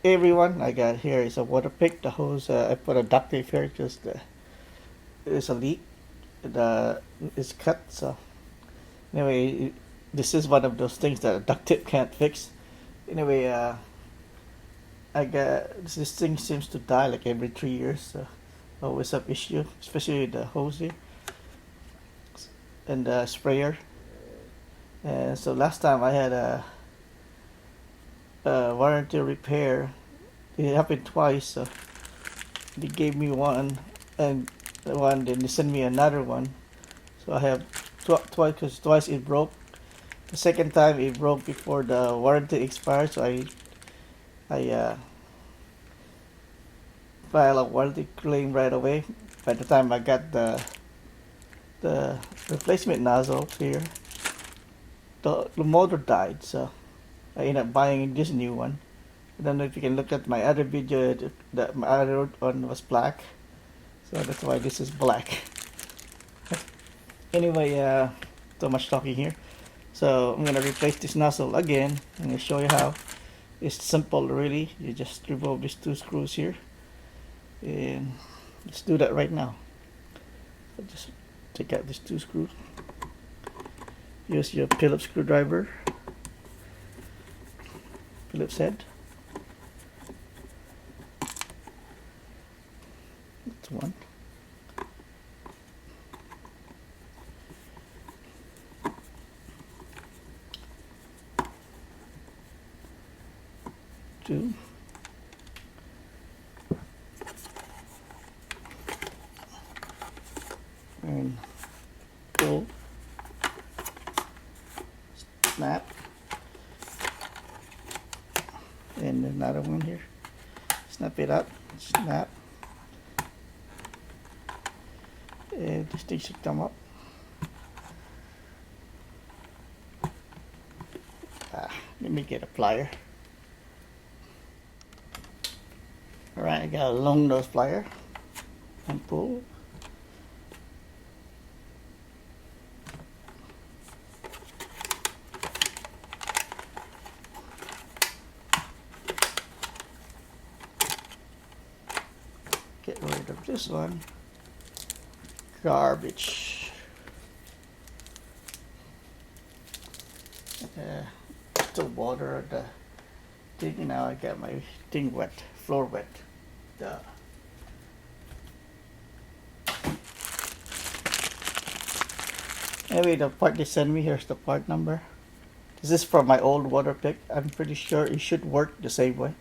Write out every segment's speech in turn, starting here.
Hey everyone, I got here is a Waterpik. The hose, I put a duct tape here because there's a leak. It's cut. So anyway, this is one of those things that a duct tape can't fix. Anyway, I got this thing seems to die like every 3 years. So always have issue, especially with the hose here and the sprayer. And so last time I had a warranty repair. It happened twice. So they gave me one, and then they sent me another one. So I have twice, because twice it broke. The second time it broke before the warranty expired, so I filed a warranty claim right away. By the time I got the replacement nozzle here, the motor died, so I ended up buying this new one. I don't know if you can look at my other video, that my other one was black, so that's why this is black. Anyway, so much talking here. So I'm gonna replace this nozzle again. I'm gonna show you how. It's simple, really. You just remove these two screws here, and let's do that right now. So just take out these two screws. Use your Phillips screwdriver, Phillips head. That's one. Two. And pull. Snap. And another one here. Snap it up. Snap. And this thing should come up. Let me get a plier. Alright, I got a long nose plier. And pull. Get rid of this one. Garbage. The water, the thing. Now I got my thing wet, floor wet. Duh. Anyway, the part they sent me, here's the part number. This is from my old Waterpik. I'm pretty sure it should work the same way.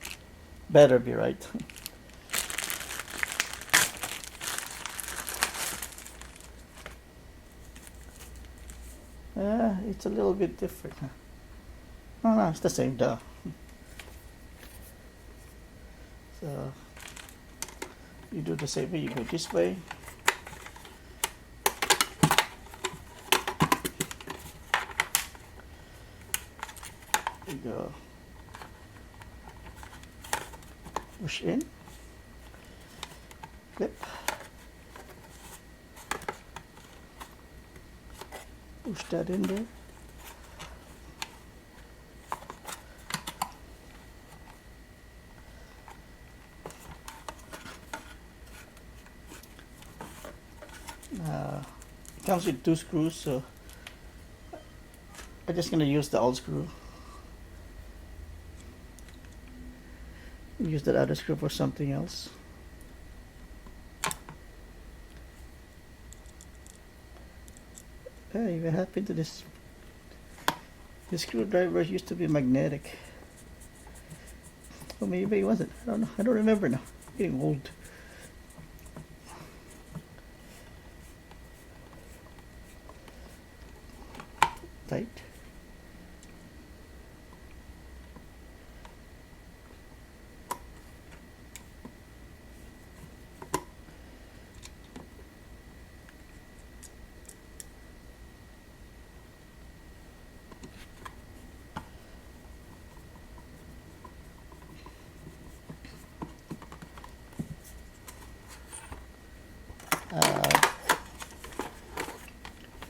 Better be right. It's a little bit different. Huh? Oh no, it's the same, duh. So you do the same way. You go this way. You go push in, clip, push that in there. It comes with two screws, so I'm just gonna use the old screw. Use that other screw for something else. Hey, what happened to this? The screwdriver used to be magnetic. Or maybe it wasn't. I don't know. I don't remember now. I'm getting old. Tight.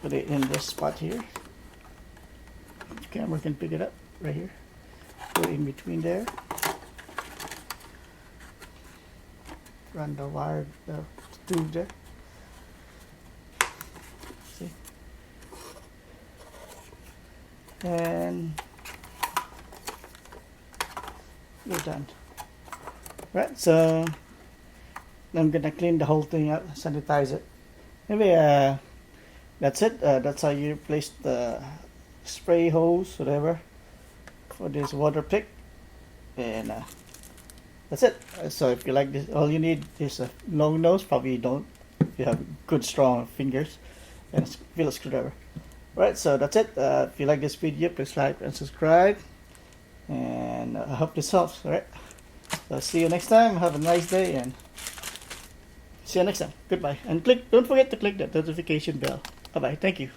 Put it in this spot here. The camera can pick it up right here. Put it in between there. run the wire, the tube there. See? And you're done. Right, so I'm gonna clean the whole thing up, sanitize it. Anyway, that's it. That's how you replace the spray hose, whatever, for this Waterpik. And that's it. So if you like this, all you need is a long nose. Probably you don't. If you have good strong fingers and a Phillips screwdriver. Right, so that's it. If you like this video, please like and subscribe. And I hope this helps. Alright. So see you next time. Have a nice day and see you next time. Goodbye. And don't forget to click that notification bell. Bye bye. Thank you.